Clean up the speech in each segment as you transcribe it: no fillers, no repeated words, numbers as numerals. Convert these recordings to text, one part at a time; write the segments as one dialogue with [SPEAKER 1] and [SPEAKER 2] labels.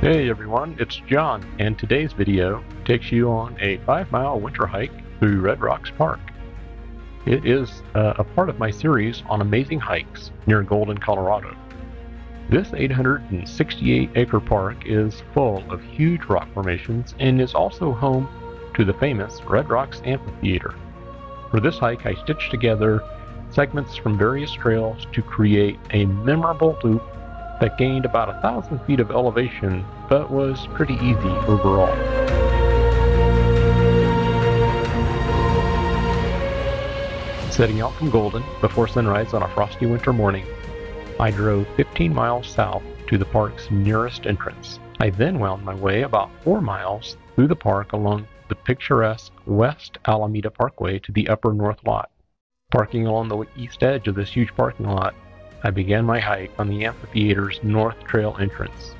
[SPEAKER 1] Hey everyone, it's John, and today's video takes you on a 5-mile winter hike through Red Rocks Park. It is a part of my series on amazing hikes near Golden, Colorado. This 868-acre park is full of huge rock formations and is also home to the famous Red Rocks Amphitheatre. For this hike, I stitched together segments from various trails to create a memorable loop that gained about 1,000 feet of elevation, but was pretty easy overall. Setting out from Golden before sunrise on a frosty winter morning, I drove 15 miles south to the park's nearest entrance. I then wound my way about 4 miles through the park along the picturesque West Alameda Parkway to the upper north lot. Parking along the east edge of this huge parking lot, I began my hike on the amphitheater's north trail entrance.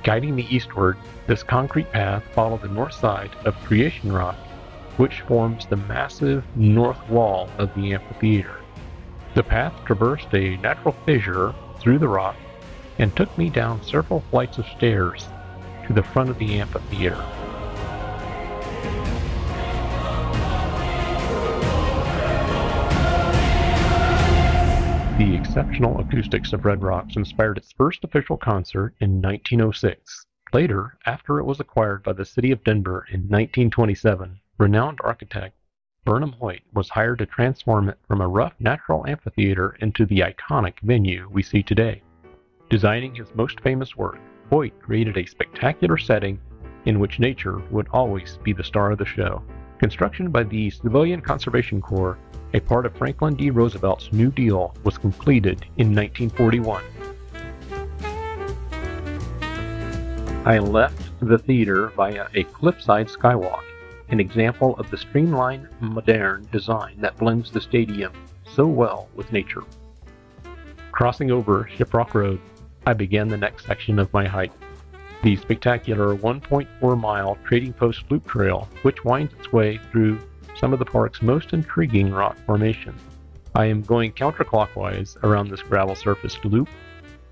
[SPEAKER 1] Guiding me eastward, this concrete path followed the north side of Creation Rock, which forms the massive north wall of the amphitheater. The path traversed a natural fissure through the rock and took me down several flights of stairs to the front of the amphitheater. The exceptional acoustics of Red Rocks inspired its first official concert in 1906. Later, after it was acquired by the city of Denver in 1927, renowned architect Burnham Hoyt was hired to transform it from a rough natural amphitheater into the iconic venue we see today. Designing his most famous work, Hoyt created a spectacular setting in which nature would always be the star of the show. Construction by the Civilian Conservation Corps, a part of Franklin D. Roosevelt's New Deal, was completed in 1941. I left the theater via a cliffside skywalk, an example of the streamlined, modern design that blends the stadium so well with nature. Crossing over Shiprock Road, I began the next section of my hike, the spectacular 1.4-mile Trading Post Loop Trail, which winds its way through some of the park's most intriguing rock formations. I am going counterclockwise around this gravel-surfaced loop,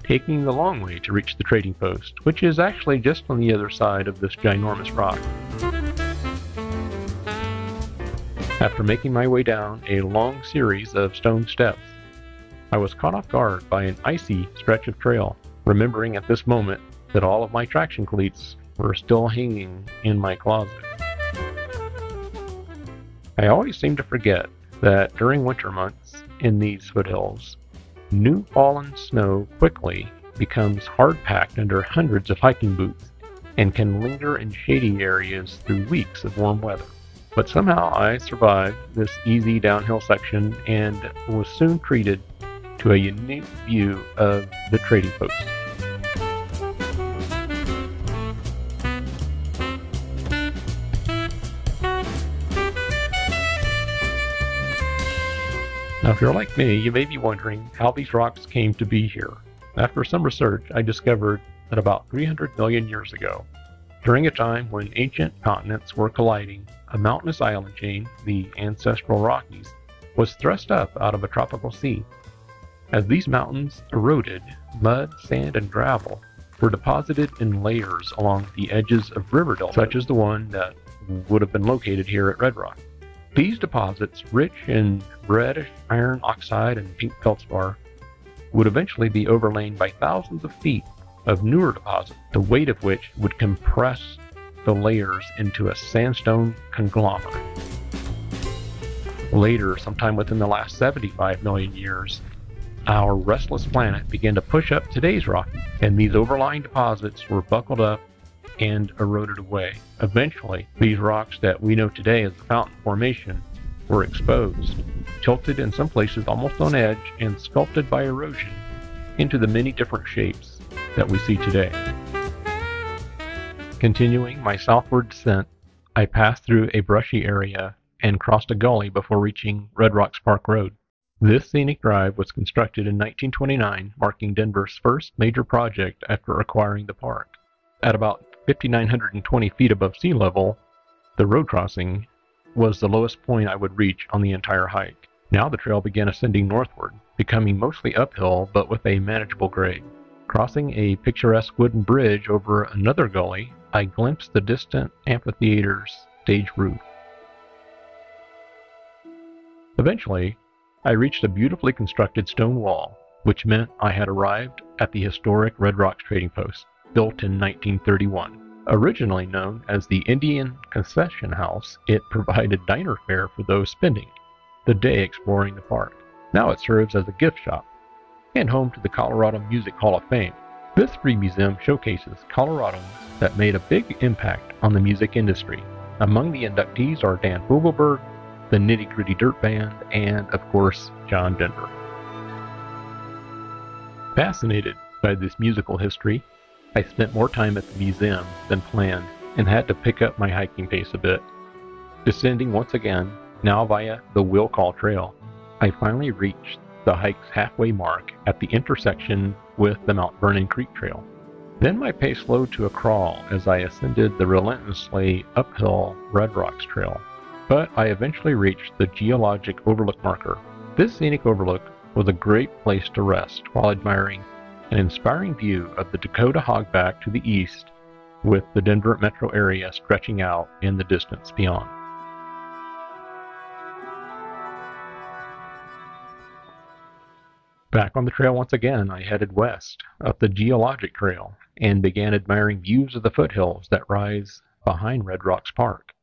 [SPEAKER 1] taking the long way to reach the trading post, which is actually just on the other side of this ginormous rock. After making my way down a long series of stone steps, I was caught off guard by an icy stretch of trail, remembering at this moment that all of my traction cleats were still hanging in my closet. I always seem to forget that during winter months in these foothills, new fallen snow quickly becomes hard-packed under hundreds of hiking boots and can linger in shady areas through weeks of warm weather. But somehow I survived this easy downhill section and was soon treated to a unique view of the trading post. Now, if you're like me, you may be wondering how these rocks came to be here. After some research, I discovered that about 300 million years ago, during a time when ancient continents were colliding, a mountainous island chain, the ancestral Rockies, was thrust up out of a tropical sea. As these mountains eroded, mud, sand, and gravel were deposited in layers along the edges of river deltas, such as the one that would have been located here at Red Rock. These deposits, rich in reddish iron oxide and pink feldspar, would eventually be overlain by thousands of feet of newer deposits, the weight of which would compress the layers into a sandstone conglomerate. Later, sometime within the last 75 million years, our restless planet began to push up today's Rockies, and these overlying deposits were buckled up and eroded away. Eventually, these rocks that we know today as the Fountain Formation were exposed, tilted in some places almost on edge, and sculpted by erosion into the many different shapes that we see today. Continuing my southward descent, I passed through a brushy area and crossed a gully before reaching Red Rocks Park Road. This scenic drive was constructed in 1929, marking Denver's first major project after acquiring the park. At about 5,920 feet above sea level, the road crossing was the lowest point I would reach on the entire hike. Now the trail began ascending northward, becoming mostly uphill but with a manageable grade. Crossing a picturesque wooden bridge over another gully, I glimpsed the distant amphitheater's stage roof. Eventually, I reached a beautifully constructed stone wall, which meant I had arrived at the historic Red Rocks Trading Post, built in 1931. Originally known as the Indian Concession House, it provided diner fare for those spending the day exploring the park. Now it serves as a gift shop and home to the Colorado Music Hall of Fame. This free museum showcases Coloradans that made a big impact on the music industry. Among the inductees are Dan Fogelberg, the Nitty Gritty Dirt Band, and, of course, John Denver. Fascinated by this musical history, I spent more time at the museum than planned and had to pick up my hiking pace a bit. Descending once again, now via the Will Call Trail, I finally reached the hike's halfway mark at the intersection with the Mount Vernon Creek Trail. Then my pace slowed to a crawl as I ascended the relentlessly uphill Red Rocks Trail. But I eventually reached the geologic overlook marker. This scenic overlook was a great place to rest while admiring an inspiring view of the Dakota Hogback to the east, with the Denver metro area stretching out in the distance beyond. Back on the trail once again, I headed west up the geologic trail and began admiring views of the foothills that rise behind Red Rocks Park.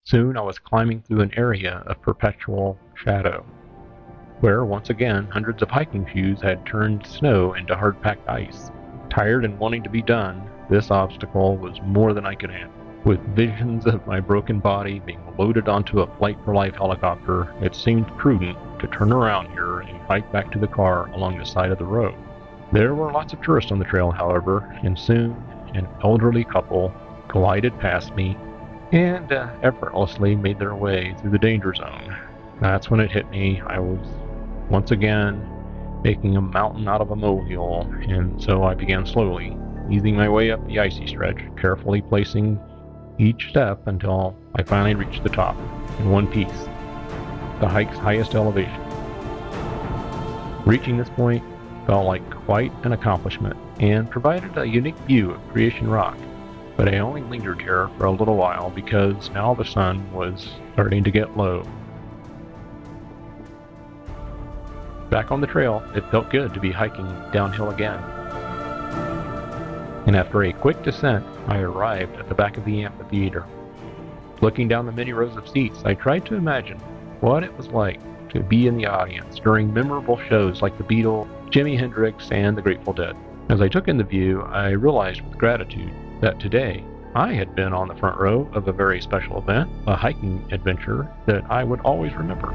[SPEAKER 1] Soon I was climbing through an area of perpetual shadow, where once again hundreds of hiking shoes had turned snow into hard-packed ice. Tired and wanting to be done, this obstacle was more than I could handle. With visions of my broken body being loaded onto a Flight-for-Life helicopter, it seemed prudent to turn around here and hike back to the car along the side of the road. There were lots of tourists on the trail, however, and soon an elderly couple glided past me and effortlessly made their way through the danger zone. That's when it hit me. I was once again making a mountain out of a molehill, and so I began slowly, easing my way up the icy stretch, carefully placing each step until I finally reached the top in one piece, the hike's highest elevation. Reaching this point felt like quite an accomplishment and provided a unique view of Creation Rock, but I only lingered here for a little while because now the sun was starting to get low. Back on the trail, it felt good to be hiking downhill again. And after a quick descent, I arrived at the back of the amphitheater. Looking down the many rows of seats, I tried to imagine what it was like to be in the audience during memorable shows like the Beatles, Jimi Hendrix, and the Grateful Dead. As I took in the view, I realized with gratitude that today I had been on the front row of a very special event, a hiking adventure that I would always remember.